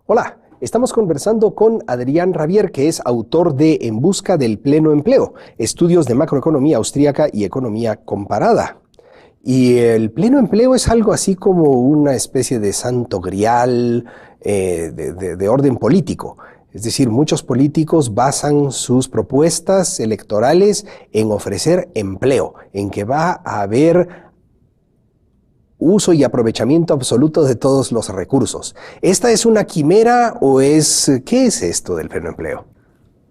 Hola, estamos conversando con Adrián Rabier, que es autor de En busca del pleno empleo, estudios de macroeconomía austríaca y economía comparada. Y el pleno empleo es algo así como una especie de santo grial de orden político. Es decir, muchos políticos basan sus propuestas electorales en ofrecer empleo, en que va a haber uso y aprovechamiento absoluto de todos los recursos. ¿Esta es una quimera o qué es esto del pleno empleo?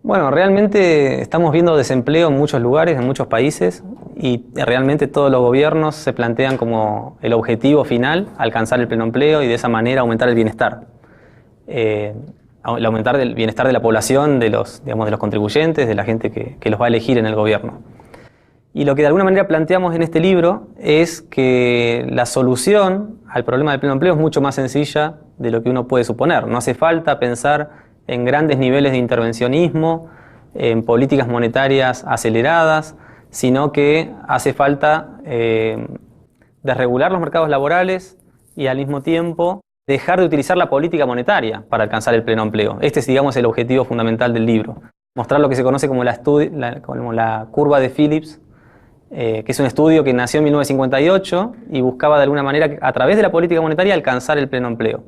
Bueno, realmente estamos viendo desempleo en muchos lugares, en muchos países, y realmente todos los gobiernos se plantean como el objetivo final alcanzar el pleno empleo y de esa manera aumentar el bienestar. Aumentar el bienestar de la población, de los contribuyentes, de la gente que los va a elegir en el gobierno. Y lo que de alguna manera planteamos en este libro es que la solución al problema del pleno empleo es mucho más sencilla de lo que uno puede suponer. No hace falta pensar en grandes niveles de intervencionismo, en políticas monetarias aceleradas, sino que hace falta desregular los mercados laborales y al mismo tiempo dejar de utilizar la política monetaria para alcanzar el pleno empleo. Este es, digamos, el objetivo fundamental del libro. Mostrar lo que se conoce como la curva de Phillips, que es un estudio que nació en 1958 y buscaba de alguna manera, a través de la política monetaria, alcanzar el pleno empleo.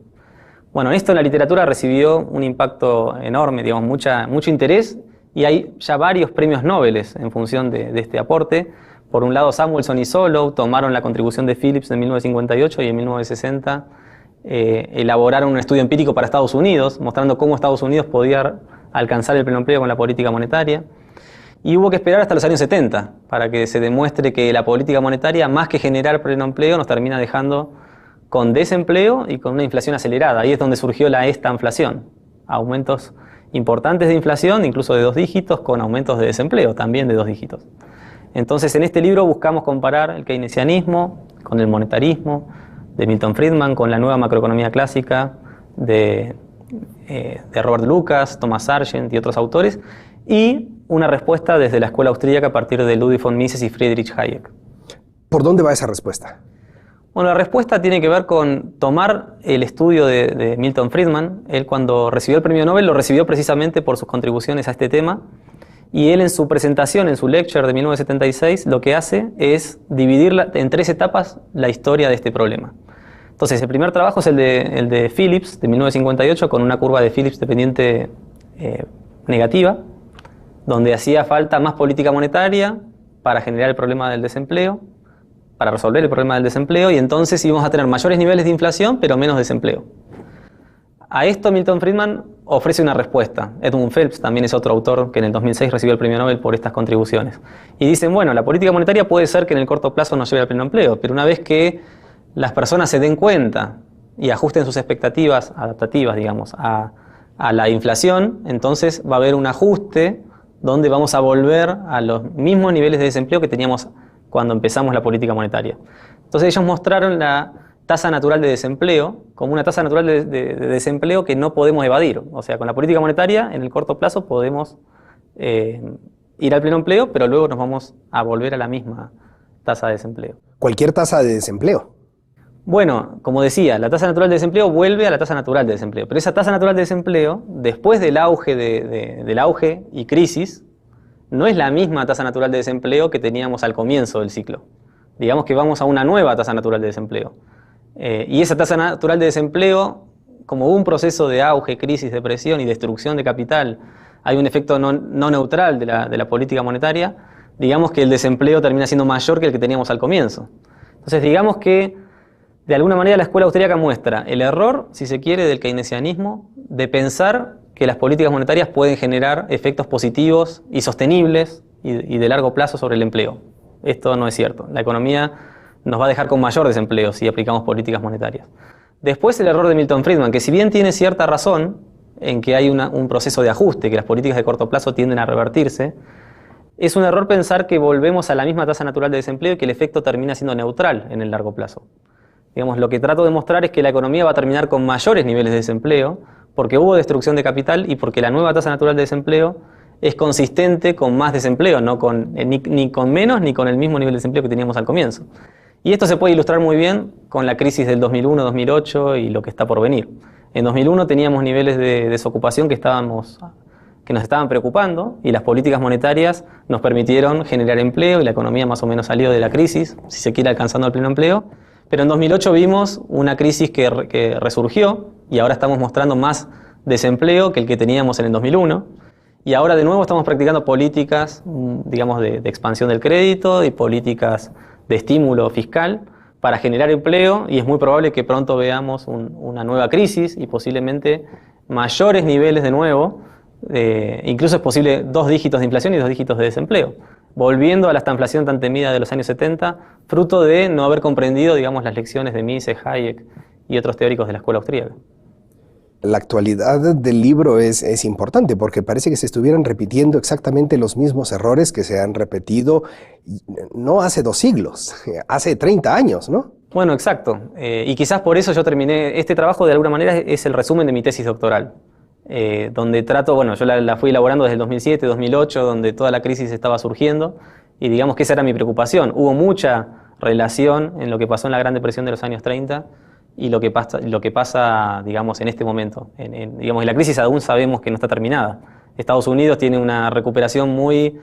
Bueno, esto en la literatura recibió un impacto enorme, digamos, mucho interés, y hay ya varios premios Nobel en función de este aporte. Por un lado, Samuelson y Solow tomaron la contribución de Phillips en 1958 y en 1960 elaboraron un estudio empírico para Estados Unidos, mostrando cómo Estados Unidos podía alcanzar el pleno empleo con la política monetaria. Y hubo que esperar hasta los años 70 para que se demuestre que la política monetaria, más que generar pleno empleo, nos termina dejando con desempleo y con una inflación acelerada. Ahí es donde surgió la estanflación. Aumentos importantes de inflación, incluso de 2 dígitos, con aumentos de desempleo, también de 2 dígitos. Entonces, en este libro buscamos comparar el keynesianismo con el monetarismo de Milton Friedman, con la nueva macroeconomía clásica de Robert Lucas, Thomas Sargent y otros autores, y una respuesta desde la escuela austríaca a partir de Ludwig von Mises y Friedrich Hayek. ¿Por dónde va esa respuesta? Bueno, la respuesta tiene que ver con tomar el estudio de Milton Friedman. Él, cuando recibió el premio Nobel, lo recibió precisamente por sus contribuciones a este tema, y él, en su presentación, en su lecture de 1976, lo que hace es dividir en 3 etapas la historia de este problema. Entonces, el primer trabajo es el de Phillips, de 1958, con una curva de Phillips dependiente negativa, donde hacía falta más política monetaria para generar el problema del desempleo, para resolver el problema del desempleo, y entonces íbamos a tener mayores niveles de inflación, pero menos desempleo. A esto Milton Friedman ofrece una respuesta. Edmund Phelps también es otro autor que en el 2006 recibió el premio Nobel por estas contribuciones. Y dicen, bueno, la política monetaria puede ser que en el corto plazo nos lleve al pleno empleo, pero una vez que las personas se den cuenta y ajusten sus expectativas adaptativas, digamos, a la inflación, entonces va a haber un ajuste donde vamos a volver a los mismos niveles de desempleo que teníamos cuando empezamos la política monetaria. Entonces ellos mostraron la tasa natural de desempleo como una tasa natural de desempleo que no podemos evadir. O sea, con la política monetaria, en el corto plazo podemos ir al pleno empleo, pero luego nos vamos a volver a la misma tasa de desempleo. ¿Cualquier tasa de desempleo? Bueno, como decía, la tasa natural de desempleo vuelve a la tasa natural de desempleo, pero esa tasa natural de desempleo, después del auge del auge y crisis, no es la misma tasa natural de desempleo que teníamos al comienzo del ciclo. Digamos que vamos a una nueva tasa natural de desempleo. Y esa tasa natural de desempleo, como hubo un proceso de auge, crisis, depresión y destrucción de capital, hay un efecto no neutral de la política monetaria, digamos que el desempleo termina siendo mayor que el que teníamos al comienzo. Entonces, digamos que de alguna manera la escuela austríaca muestra el error, si se quiere, del keynesianismo, de pensar que las políticas monetarias pueden generar efectos positivos y sostenibles y de largo plazo sobre el empleo. Esto no es cierto. La economía nos va a dejar con mayor desempleo si aplicamos políticas monetarias. Después, el error de Milton Friedman, que si bien tiene cierta razón en que hay un proceso de ajuste, que las políticas de corto plazo tienden a revertirse, es un error pensar que volvemos a la misma tasa natural de desempleo y que el efecto termina siendo neutral en el largo plazo. Digamos, lo que trato de mostrar es que la economía va a terminar con mayores niveles de desempleo porque hubo destrucción de capital y porque la nueva tasa natural de desempleo es consistente con más desempleo, no ni con menos ni con el mismo nivel de desempleo que teníamos al comienzo. Y esto se puede ilustrar muy bien con la crisis del 2001-2008 y lo que está por venir. En 2001 teníamos niveles de desocupación que nos estaban preocupando, y las políticas monetarias nos permitieron generar empleo y la economía más o menos salió de la crisis, si se quiere alcanzando el pleno empleo. Pero en 2008 vimos una crisis que resurgió y ahora estamos mostrando más desempleo que el que teníamos en el 2001. Y ahora de nuevo estamos practicando políticas, digamos, de expansión del crédito y políticas de estímulo fiscal para generar empleo, y es muy probable que pronto veamos una nueva crisis y posiblemente mayores niveles de nuevo. Incluso es posible 2 dígitos de inflación y 2 dígitos de desempleo, volviendo a la estanflación tan temida de los años 70, fruto de no haber comprendido, digamos, las lecciones de Mises, Hayek y otros teóricos de la escuela austríaca. La actualidad del libro es importante porque parece que se estuvieran repitiendo exactamente los mismos errores que se han repetido no hace 2 siglos, hace 30 años, ¿no? Bueno, exacto. Y quizás por eso yo terminé este trabajo, de alguna manera es el resumen de mi tesis doctoral. Donde trato, bueno, yo la fui elaborando desde el 2007, 2008, donde toda la crisis estaba surgiendo, y digamos que esa era mi preocupación. Hubo mucha relación en lo que pasó en la Gran Depresión de los años 30 y lo que pasa, digamos, en este momento. Digamos, la crisis aún sabemos que no está terminada. Estados Unidos tiene una recuperación muy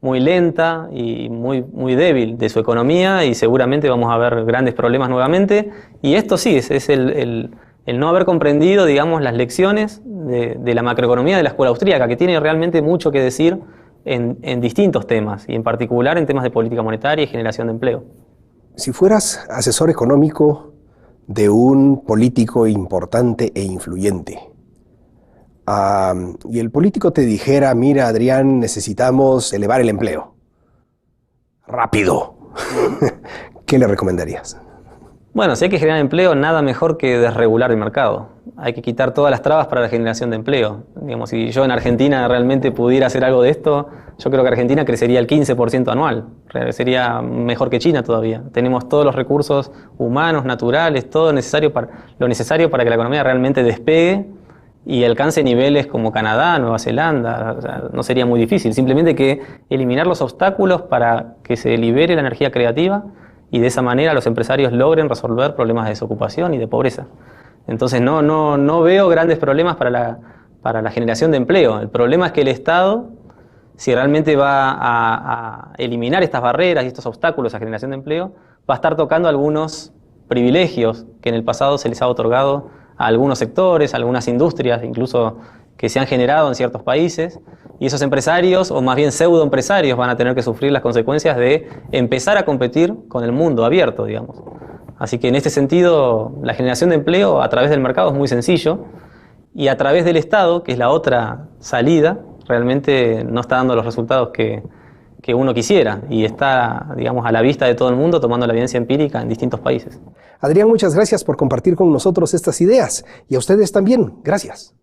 lenta y muy débil de su economía, y seguramente vamos a ver grandes problemas nuevamente, y esto sí, es el no haber comprendido, digamos, las lecciones de la macroeconomía de la escuela austríaca, que tiene realmente mucho que decir en distintos temas, y en particular en temas de política monetaria y generación de empleo. Si fueras asesor económico de un político importante e influyente, y el político te dijera, mira, Adrián, necesitamos elevar el empleo, rápido, ¿qué le recomendarías? Bueno, si hay que generar empleo, nada mejor que desregular el mercado. Hay que quitar todas las trabas para la generación de empleo. Digamos, si yo en Argentina realmente pudiera hacer algo de esto, yo creo que Argentina crecería el 15% anual. Sería mejor que China todavía. Tenemos todos los recursos humanos, naturales, todo lo necesario para que la economía realmente despegue y alcance niveles como Canadá, Nueva Zelanda. O sea, no sería muy difícil. Simplemente hay que eliminar los obstáculos para que se libere la energía creativa, y de esa manera los empresarios logren resolver problemas de desocupación y de pobreza. Entonces no veo grandes problemas para la generación de empleo. El problema es que el Estado, si realmente va a eliminar estas barreras y estos obstáculos a generación de empleo, va a estar tocando algunos privilegios que en el pasado se les ha otorgado a algunos sectores, a algunas industrias, incluso que se han generado en ciertos países, y esos empresarios, o más bien pseudoempresarios, van a tener que sufrir las consecuencias de empezar a competir con el mundo abierto, digamos. Así que en este sentido, la generación de empleo a través del mercado es muy sencillo, y a través del Estado, que es la otra salida, realmente no está dando los resultados que uno quisiera, y está, digamos, a la vista de todo el mundo, tomando la evidencia empírica en distintos países. Adrián, muchas gracias por compartir con nosotros estas ideas, y a ustedes también, gracias.